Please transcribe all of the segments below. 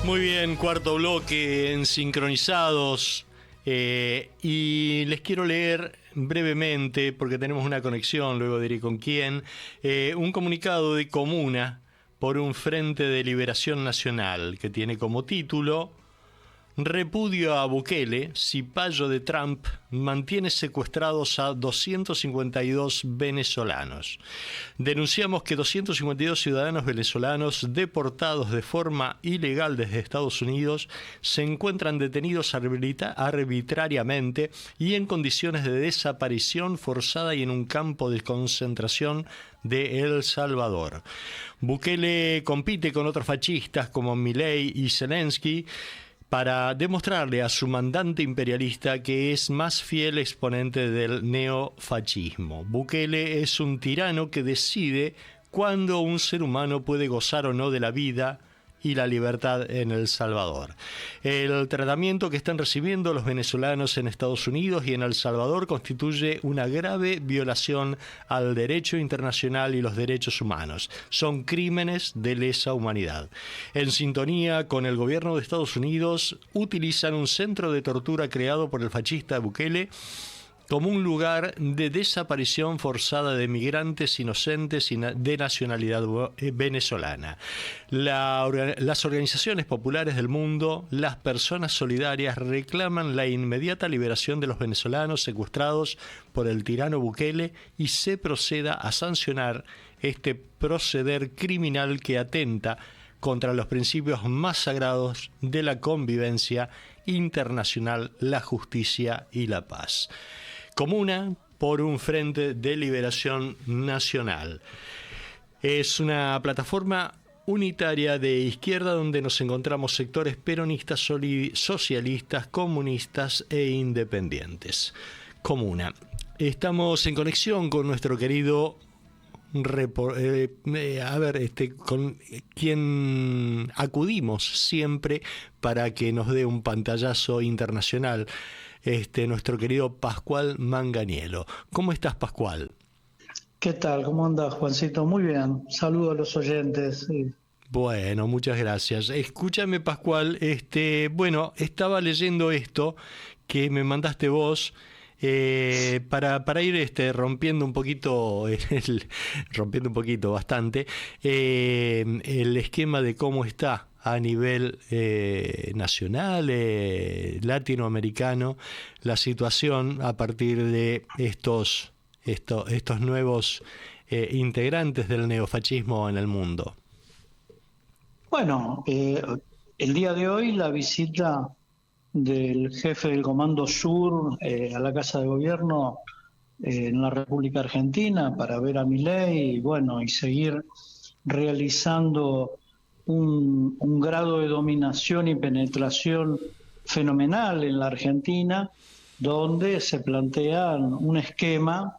Muy bien, cuarto bloque en Sincronizados. Y les quiero leer brevemente, porque tenemos una conexión, luego diré con quién, un comunicado de Comuna por un Frente de Liberación Nacional que tiene como título: Repudio a Bukele, cipayo de Trump, mantiene secuestrados a 252 venezolanos. Denunciamos que 252 ciudadanos venezolanos deportados de forma ilegal desde Estados Unidos se encuentran detenidos arbitrariamente y en condiciones de desaparición forzada y en un campo de concentración de El Salvador. Bukele compite con otros fascistas como Milei y Zelensky para demostrarle a su mandante imperialista que es más fiel exponente del neofascismo. Bukele es un tirano que decide cuándo un ser humano puede gozar o no de la vida y la libertad en El Salvador. El tratamiento que están recibiendo los venezolanos en Estados Unidos y en El Salvador constituye una grave violación al derecho internacional y los derechos humanos. Son crímenes de lesa humanidad. En sintonía con el gobierno de Estados Unidos, utilizan un centro de tortura creado por el fascista Bukele como un lugar de desaparición forzada de migrantes inocentes y de nacionalidad venezolana. Las organizaciones populares del mundo, las personas solidarias, reclaman la inmediata liberación de los venezolanos secuestrados por el tirano Bukele y se proceda a sancionar este proceder criminal que atenta contra los principios más sagrados de la convivencia internacional, la justicia y la paz. Comuna por un Frente de Liberación Nacional. Es una plataforma unitaria de izquierda donde nos encontramos sectores peronistas, socialistas, comunistas e independientes. Comuna. Estamos en conexión con nuestro querido con quien acudimos siempre para que nos dé un pantallazo internacional, nuestro querido Pascual Manganiello. ¿Cómo estás, Pascual? ¿Qué tal? ¿Cómo andas, Juancito? Muy bien. Saludos a los oyentes. Bueno, muchas gracias. Escúchame, Pascual, bueno, estaba leyendo esto que me mandaste vos, para ir rompiendo un poquito, bastante, el esquema de cómo está a nivel nacional, latinoamericano, la situación a partir de estos nuevos integrantes del neofascismo en el mundo. Bueno, el día de hoy la visita del jefe del Comando Sur a la Casa de Gobierno en la República Argentina para ver a Milei y seguir realizando un grado de dominación y penetración fenomenal en la Argentina, donde se plantea un esquema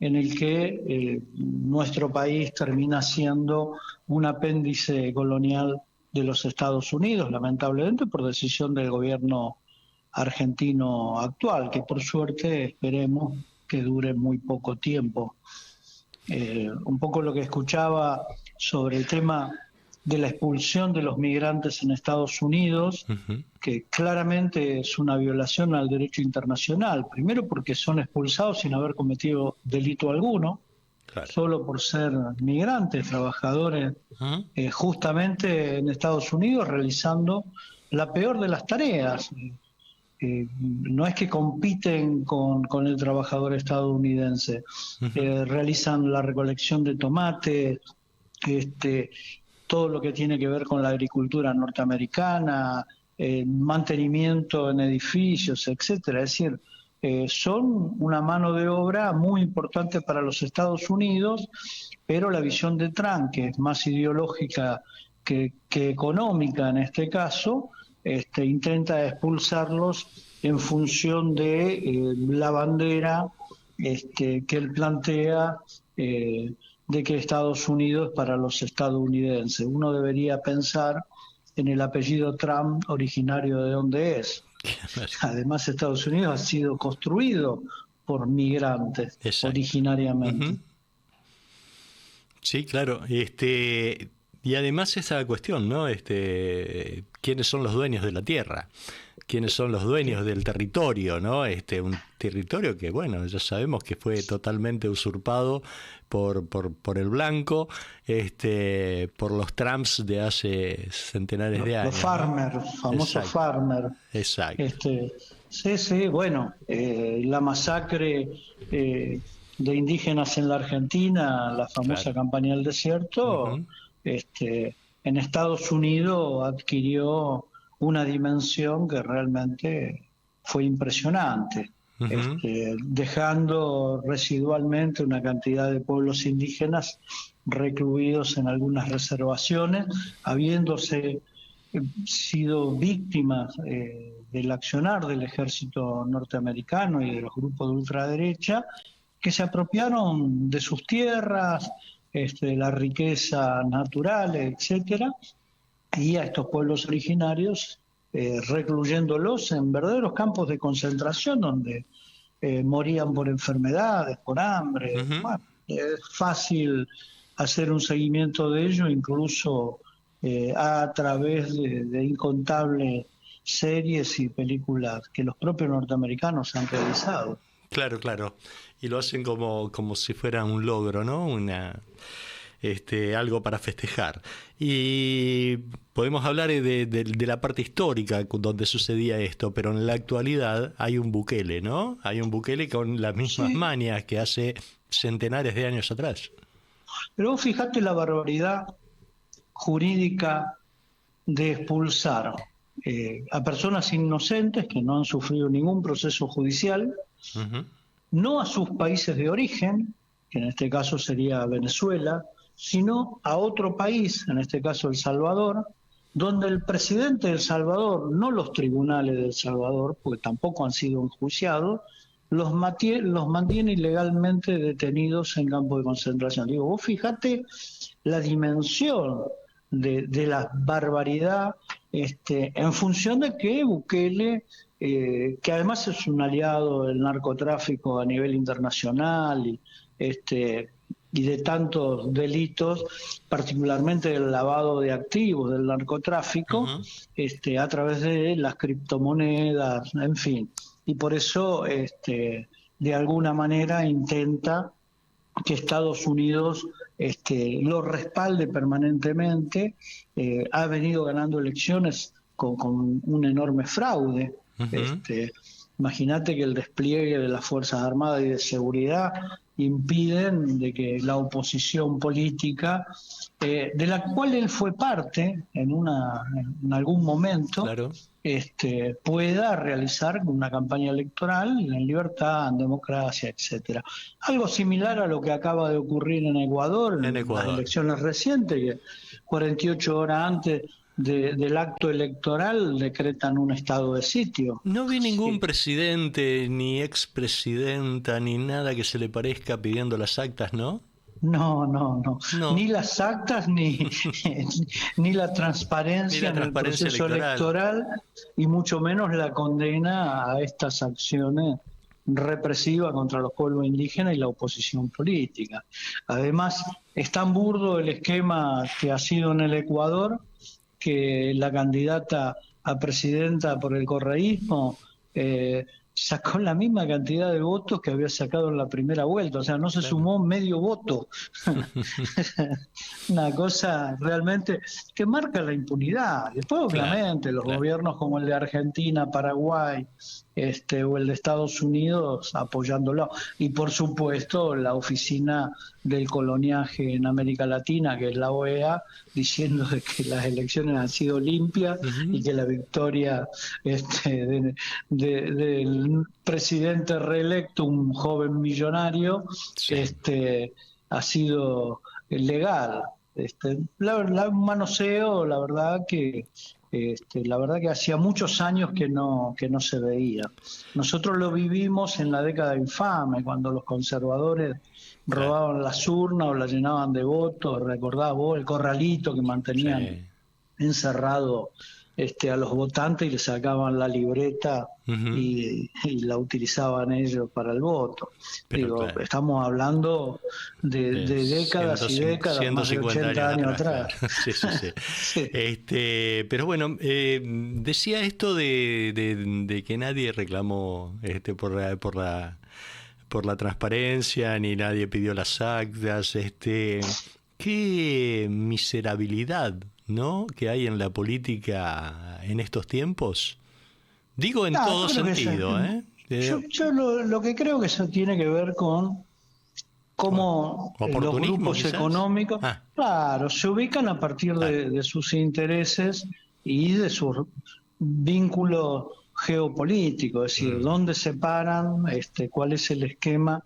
en el que nuestro país termina siendo un apéndice colonial de los Estados Unidos, lamentablemente por decisión del gobierno argentino actual, que por suerte esperemos que dure muy poco tiempo. Un poco lo que escuchaba sobre el tema de la expulsión de los migrantes en Estados Unidos, que claramente es una violación al derecho internacional, primero porque son expulsados sin haber cometido delito alguno, claro, solo por ser migrantes, trabajadores, justamente en Estados Unidos realizando la peor de las tareas. No es que compiten con el trabajador estadounidense, realizan la recolección de tomates, todo lo que tiene que ver con la agricultura norteamericana, mantenimiento en edificios, etcétera. Es decir, son una mano de obra muy importante para los Estados Unidos, pero la visión de Trump, que es más ideológica que económica en este caso, intenta expulsarlos en función de la bandera que él plantea de que Estados Unidos es para los estadounidenses. Uno debería pensar en el apellido Trump originario de donde es. Además, Estados Unidos ha sido construido por migrantes. Exacto. Originariamente. Sí, claro. Y además esa cuestión, ¿no? ¿Quiénes son los dueños de la tierra? ¿Quiénes son los dueños del territorio, ¿no? Un territorio que, bueno, ya sabemos que fue totalmente usurpado por el blanco, por los Trumps de hace centenares de años. Los farmers, ¿no? Famosos farmers. Exacto. Sí, bueno, la masacre de indígenas en la Argentina, la famosa campaña del desierto, Uh-huh. En Estados Unidos adquirió una dimensión que realmente fue impresionante, Uh-huh. dejando residualmente una cantidad de pueblos indígenas recluidos en algunas reservaciones, habiéndose sido víctimas del accionar del ejército norteamericano y de los grupos de ultraderecha que se apropiaron de sus tierras, de la riqueza natural, etcétera, y a estos pueblos originarios recluyéndolos en verdaderos campos de concentración donde morían por enfermedades, por hambre. Uh-huh. Bueno, es fácil hacer un seguimiento de ello, incluso a través de incontables series y películas que los propios norteamericanos han realizado. Claro. Y lo hacen como si fuera un logro, ¿no? Algo para festejar. Y podemos hablar de la parte histórica donde sucedía esto, pero en la actualidad hay un Bukele, ¿no? Hay un Bukele con las mismas mañas que hace centenares de años atrás. Pero vos fijate la barbaridad jurídica de expulsar a personas inocentes que no han sufrido ningún proceso judicial, Uh-huh. no a sus países de origen, que en este caso sería Venezuela, sino a otro país, en este caso El Salvador, donde el presidente de El Salvador, no los tribunales de El Salvador, porque tampoco han sido enjuiciados, los mantiene ilegalmente detenidos en campos de concentración. Digo, vos fíjate la dimensión de la barbaridad, en función de que Bukele, que además es un aliado del narcotráfico a nivel internacional y de tantos delitos, particularmente del lavado de activos del narcotráfico, Uh-huh. A través de las criptomonedas, en fin. Y por eso, de alguna manera, intenta que Estados Unidos lo respalde permanentemente. Ha venido ganando elecciones con un enorme fraude. Uh-huh. Imagínate que el despliegue de las Fuerzas Armadas y de seguridad impiden de que la oposición política, de la cual él fue parte en algún momento, Claro. pueda realizar una campaña electoral en libertad, en democracia, etcétera. Algo similar a lo que acaba de ocurrir en Ecuador, en las elecciones recientes, que 48 horas antes del acto electoral decretan un estado de sitio. No vi ningún presidente, ni expresidenta, ni nada que se le parezca pidiendo las actas, ¿no? No. No. Ni las actas ni la transparencia en el proceso electoral, y mucho menos la condena a estas acciones represivas contra los pueblos indígenas y la oposición política. Además, es tan burdo el esquema que ha sido en el Ecuador que la candidata a presidenta por el correísmo sacó la misma cantidad de votos que había sacado en la primera vuelta, o sea, no se sumó medio voto. Una cosa realmente que marca la impunidad. Después, obviamente, los gobiernos como el de Argentina, Paraguay, o el de Estados Unidos apoyándolo. Y por supuesto, la oficina del coloniaje en América Latina, que es la OEA, diciendo de que las elecciones han sido limpias y que la victoria del presidente reelecto, un joven millonario, ha sido legal. Un manoseo, la verdad que hacía muchos años que no se veía. Nosotros lo vivimos en la década infame, cuando los conservadores robaban las urnas o las llenaban de votos. Recordás vos el corralito que mantenían encerrado a los votantes y le sacaban la libreta Ujú. y la utilizaban ellos para el voto. Pero Digo, claro, estamos hablando de décadas y décadas, más de 150 80 años años atrás, atrás. claro. Sí, sí, sí. Sí. Pero bueno, decía esto de que nadie reclamó por la transparencia, ni nadie pidió las actas, qué miserabilidad, ¿no?, que hay en la política en estos tiempos. Digo en No, todo yo creo que sentido, ¿eh? yo lo que creo que eso tiene que ver con cómo los Oportunismo, grupos quizás. económicos, Ah, claro, se ubican a partir claro. de sus intereses y de sus vínculos geopolíticos, es decir, Mm, dónde se paran, cuál es el esquema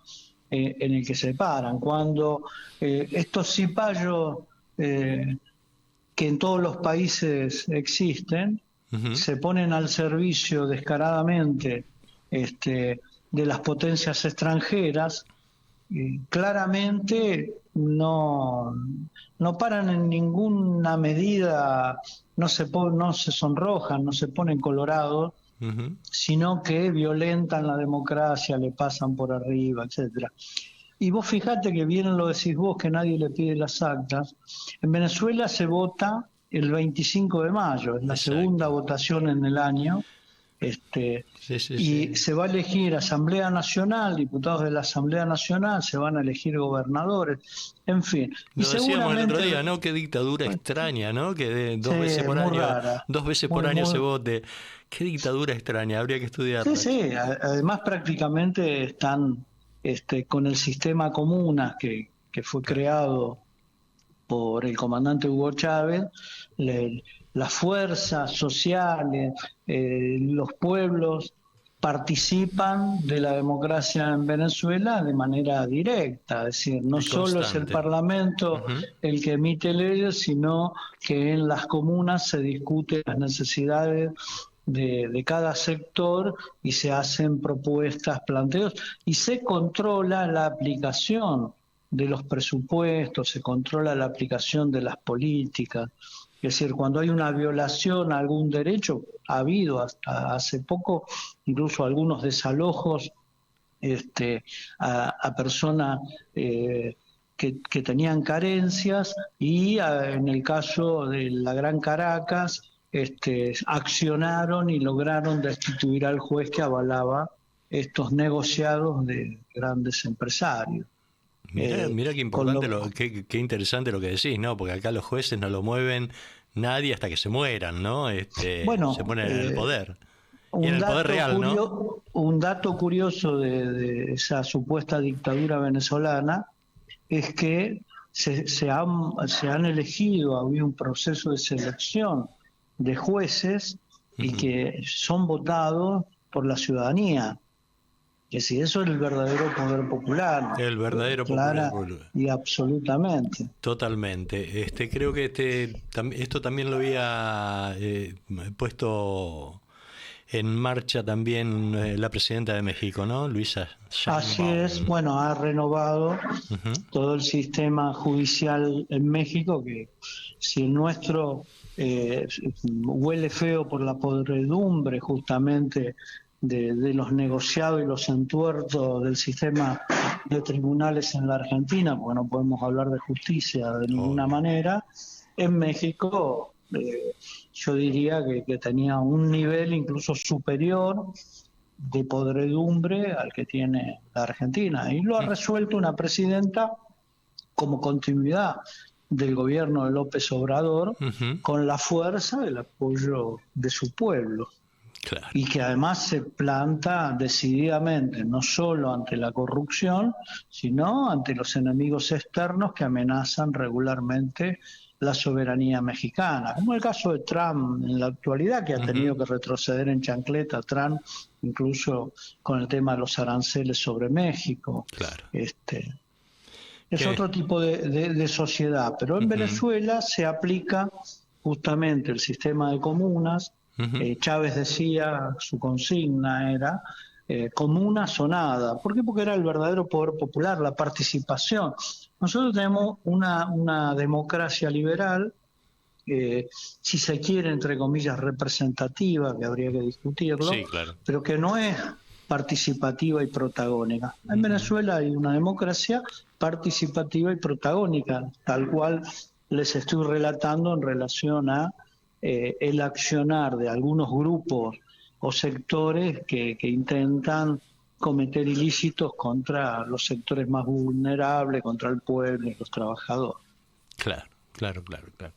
en el que se paran. Cuando estos cipayos que en todos los países existen, ujú. se ponen al servicio descaradamente de las potencias extranjeras, claramente no paran en ninguna medida, no se sonrojan, no se ponen colorados, Ujú. sino que violentan la democracia, le pasan por arriba, etcétera. Y vos fijate que bien lo decís vos, que nadie le pide las actas. En Venezuela se vota el 25 de mayo, es la segunda Exacto. votación en el año, este, Sí, sí, y sí. se va a elegir Asamblea Nacional, diputados de la Asamblea Nacional, se van a elegir gobernadores, en fin. Y Lo decíamos el otro seguramente, día, ¿no? Qué dictadura extraña, ¿no? Que sí, muy rara, dos veces por muy, año se muy, vote. Qué dictadura extraña, habría que sí, estudiarla. sí, además prácticamente están con el sistema comunas que fue Claro. creado por el comandante Hugo Chávez, las fuerzas sociales, los pueblos participan de la democracia en Venezuela de manera directa, es decir, no Y solo es el constante. Parlamento Ujú. el que emite leyes, sino que en las comunas se discuten las necesidades de cada sector y se hacen propuestas, planteos y se controla la aplicación de los presupuestos, se controla la aplicación de las políticas. Es decir, cuando hay una violación a algún derecho, ha habido hasta hace poco incluso algunos desalojos a personas que tenían carencias y en el caso de la Gran Caracas accionaron y lograron destituir al juez que avalaba estos negociados de grandes empresarios. Mirá, Eh, mirá qué con importante, lo, qué interesante lo que decís, ¿no? Porque acá los jueces no lo mueven nadie hasta que se mueran, ¿no? Se bueno, ponen en el poder. Y en el poder real, ¿no? un dato curioso de esa supuesta dictadura venezolana es que se han elegido, había un proceso de selección de jueces y Ujú. que son votados por la ciudadanía. Que si eso es el verdadero poder popular, El verdadero popular. clara y absolutamente. Totalmente. Creo que esto también lo había puesto en marcha también la presidenta de México, ¿no? Luisa Así es, Sheinbaum. bueno, ha renovado Ujú. todo el sistema judicial en México, que si el nuestro huele feo por la podredumbre justamente de los negociados y los entuertos del sistema de tribunales en la Argentina, porque no podemos hablar de justicia de ninguna Obvio. manera, en México yo diría que tenía un nivel incluso superior de podredumbre al que tiene la Argentina. Y lo ha resuelto una presidenta como continuidad del gobierno de López Obrador, Ujú. con la fuerza del apoyo de su pueblo. Claro. Y que además se planta decididamente, no solo ante la corrupción, sino ante los enemigos externos que amenazan regularmente la soberanía mexicana, como el caso de Trump en la actualidad, que ha tenido Ujú. que retroceder en chancleta, Trump, incluso con el tema de los aranceles sobre México. Claro. Este, es ¿Qué? otro tipo de sociedad, pero en Ujú. Venezuela se aplica justamente el sistema de comunas. Ujú. Chávez decía, su consigna era comunas o nada. ¿Por qué? Porque era el verdadero poder popular, la participación. Nosotros tenemos una democracia liberal si se quiere, entre comillas, representativa, que habría que discutirlo, Sí, claro. pero que no es participativa y protagónica. En Venezuela hay una democracia participativa y protagónica, tal cual les estoy relatando en relación a el accionar de algunos grupos o sectores que intentan cometer ilícitos contra los sectores más vulnerables, contra el pueblo y los trabajadores. Claro, claro, claro, claro.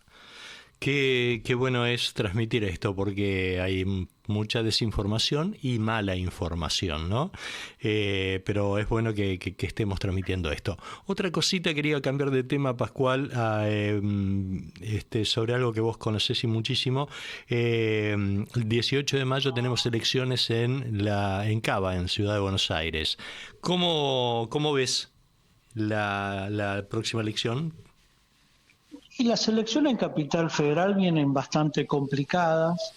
Qué bueno es transmitir esto, porque hay mucha desinformación y mala información, ¿no? Pero es bueno que estemos transmitiendo esto. Otra cosita, quería cambiar de tema, Pascual, sobre algo que vos conocés y muchísimo. El 18 de mayo tenemos elecciones en Cava, en Ciudad de Buenos Aires. ¿Cómo ves la próxima elección? Y las elecciones en Capital Federal vienen bastante complicadas.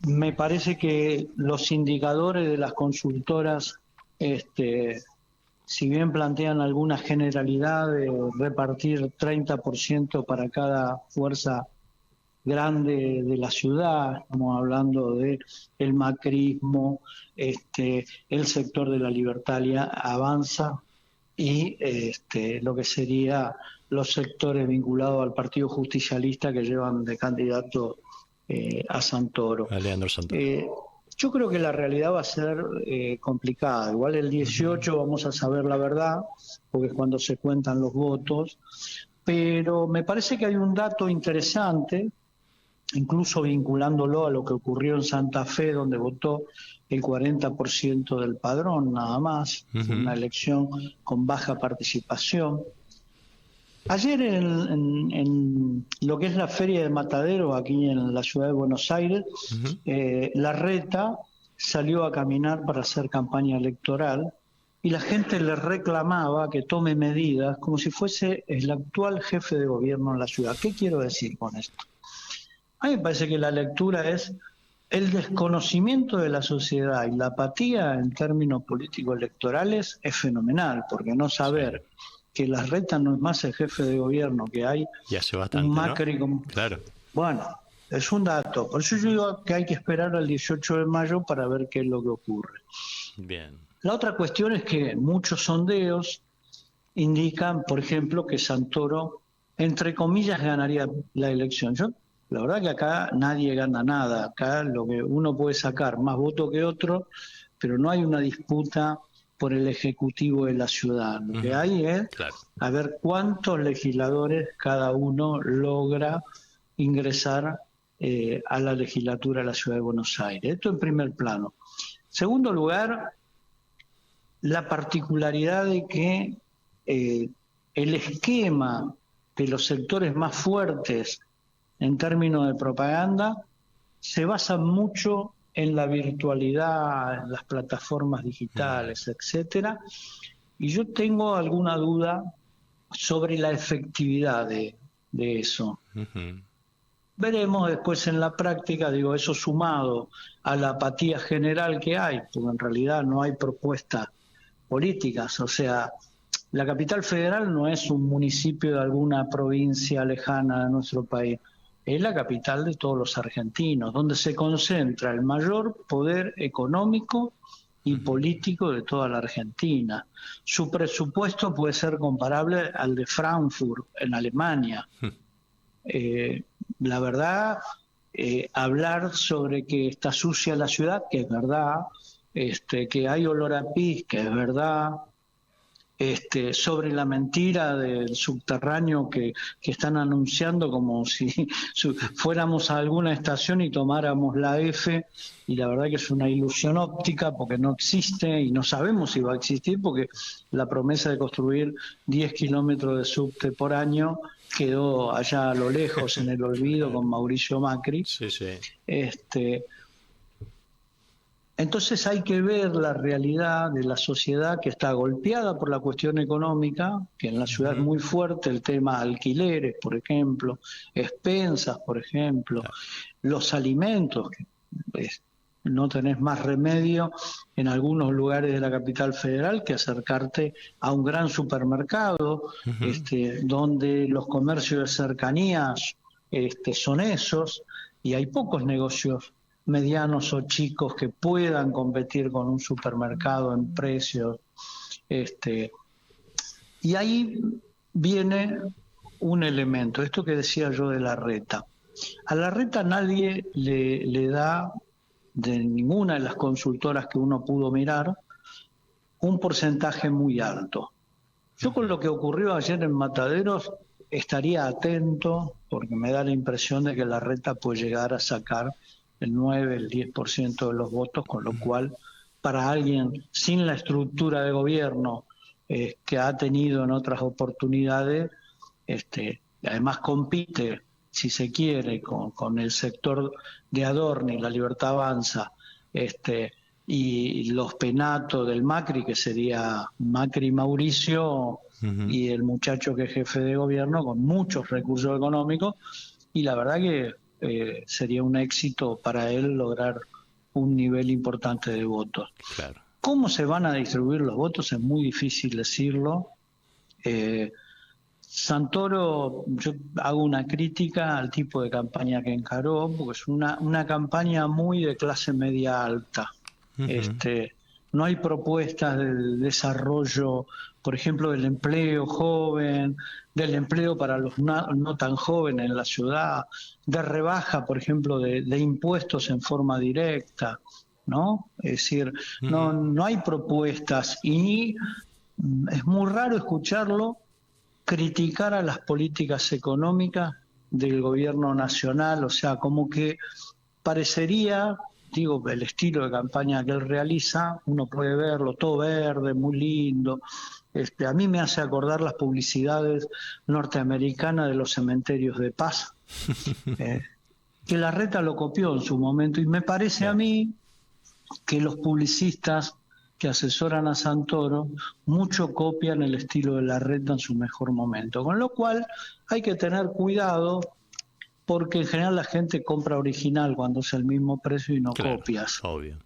Me parece que los indicadores de las consultoras, si bien plantean alguna generalidad de repartir 30% para cada fuerza grande de la ciudad, estamos hablando de el macrismo, el sector de la libertad avanza, y lo que sería los sectores vinculados al Partido Justicialista que llevan de candidato a Santoro. Leandro Santoro. Yo creo que la realidad va a ser complicada. Igual el 18 vamos a saber la verdad, porque es cuando se cuentan los votos, pero me parece que hay un dato interesante, incluso vinculándolo a lo que ocurrió en Santa Fe, donde votó el 40% del padrón, nada más, una elección con baja participación. Ayer en lo que es la Feria de Matadero, aquí en la ciudad de Buenos Aires, Larreta salió a caminar para hacer campaña electoral y la gente le reclamaba que tome medidas como si fuese el actual jefe de gobierno en la ciudad. ¿Qué quiero decir con esto? A mí me parece que la lectura es el desconocimiento de la sociedad y la apatía en términos político-electorales es fenomenal, porque no saber que Larreta no es más el jefe de gobierno, que hay ya hace bastante, un Macri, ¿no? Claro. Bueno, es un dato. Por eso yo digo que hay que esperar al 18 de mayo para ver qué es lo que ocurre. Bien. La otra cuestión es que muchos sondeos indican, por ejemplo, que Santoro, entre comillas, ganaría la elección. La verdad que acá nadie gana nada. Acá lo que uno puede sacar más votos que otro, pero no hay una disputa por el ejecutivo de la ciudad. Lo que hay es a ver cuántos legisladores cada uno logra ingresar a la legislatura de la ciudad de Buenos Aires. Esto en primer plano. Segundo lugar, la particularidad de que el esquema de los sectores más fuertes en términos de propaganda se basa mucho en la virtualidad, en las plataformas digitales, etcétera, y yo tengo alguna duda sobre la efectividad de eso. Veremos después en la práctica, digo, eso sumado a la apatía general que hay, porque en realidad no hay propuestas políticas, o sea, la capital federal no es un municipio de alguna provincia lejana de nuestro país, es la capital de todos los argentinos, donde se concentra el mayor poder económico y político de toda la Argentina. Su presupuesto puede ser comparable al de Frankfurt, en Alemania. La verdad, hablar sobre que está sucia la ciudad, que es verdad, que hay olor a pis, que es verdad, sobre la mentira del subterráneo que están anunciando como si fuéramos a alguna estación y tomáramos la F, y la verdad que es una ilusión óptica porque no existe y no sabemos si va a existir, porque la promesa de construir 10 kilómetros de subte por año quedó allá a lo lejos en el olvido con Mauricio Macri. Sí, sí. Entonces hay que ver la realidad de la sociedad que está golpeada por la cuestión económica, que en la ciudad es muy fuerte el tema alquileres, por ejemplo, expensas, por ejemplo, los alimentos, no tenés más remedio en algunos lugares de la capital federal que acercarte a un gran supermercado, donde los comercios de cercanías son esos, y hay pocos negocios medianos o chicos que puedan competir con un supermercado en precios. Y ahí viene un elemento, esto que decía yo de Larreta. A Larreta nadie le da, de ninguna de las consultoras que uno pudo mirar, un porcentaje muy alto. Yo con lo que ocurrió ayer en Mataderos estaría atento, porque me da la impresión de que Larreta puede llegar a sacar el 9, el 10% de los votos, con lo cual para alguien sin la estructura de gobierno que ha tenido en otras oportunidades, además compite, si se quiere, con el sector de Adorni, La Libertad Avanza, y los penatos del Macri, que sería Macri Mauricio, y el muchacho que es jefe de gobierno, con muchos recursos económicos, y la verdad que sería un éxito para él lograr un nivel importante de votos. Claro. ¿Cómo se van a distribuir los votos? Es muy difícil decirlo. Santoro, yo hago una crítica al tipo de campaña que encaró, porque es una campaña muy de clase media alta. No hay propuestas del desarrollo, por ejemplo, del empleo joven, del empleo para los no tan jóvenes en la ciudad, de rebaja, por ejemplo, de impuestos en forma directa, ¿no? Es decir, no hay propuestas, y es muy raro escucharlo criticar a las políticas económicas del gobierno nacional, o sea, como que parecería, digo, el estilo de campaña que él realiza, uno puede verlo todo verde, muy lindo. A mí me hace acordar las publicidades norteamericanas de los cementerios de paz, que Larreta lo copió en su momento, y me parece a mí que los publicistas que asesoran a Santoro mucho copian el estilo de Larreta en su mejor momento, con lo cual hay que tener cuidado, porque en general la gente compra original cuando es el mismo precio y no copias. Obvio.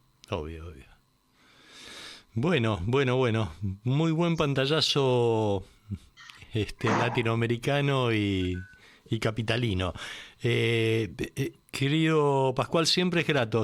Bueno. Muy buen pantallazo latinoamericano y capitalino. Querido Pascual, siempre es grato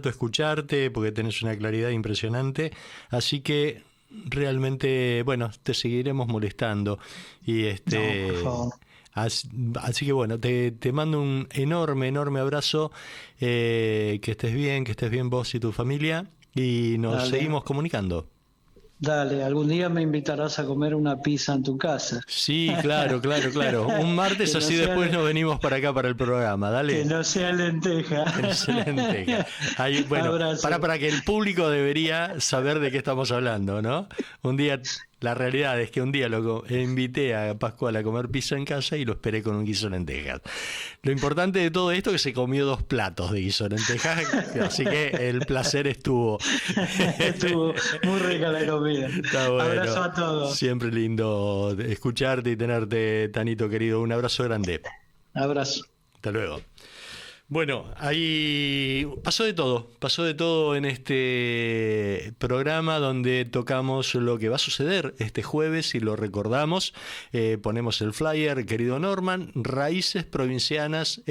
escucharte, porque tenés una claridad impresionante, así que realmente, bueno, te seguiremos molestando, y No, por favor. Así que bueno, te mando un enorme abrazo, que estés bien vos y tu familia, y nos seguimos comunicando. Dale, algún día me invitarás a comer una pizza en tu casa. Sí, claro. Un martes, así después nos venimos para acá para el programa, dale. Que no sea lenteja. Bueno, para que el público debería saber de qué estamos hablando, ¿no? La realidad es que un día lo invité a Pascual a comer pizza en casa y lo esperé con un guiso de lentejas. Lo importante de todo esto es que se comió 2 platos de guiso de lentejas, así que el placer estuvo. Estuvo muy rica la comida. Está bueno. Abrazo a todos. Siempre lindo escucharte y tenerte, Tanito querido. Un abrazo grande. Abrazo. Hasta luego. Bueno, ahí pasó de todo en este programa, donde tocamos lo que va a suceder este jueves y lo recordamos. Ponemos el flyer, querido Norman, Raíces Provincianas.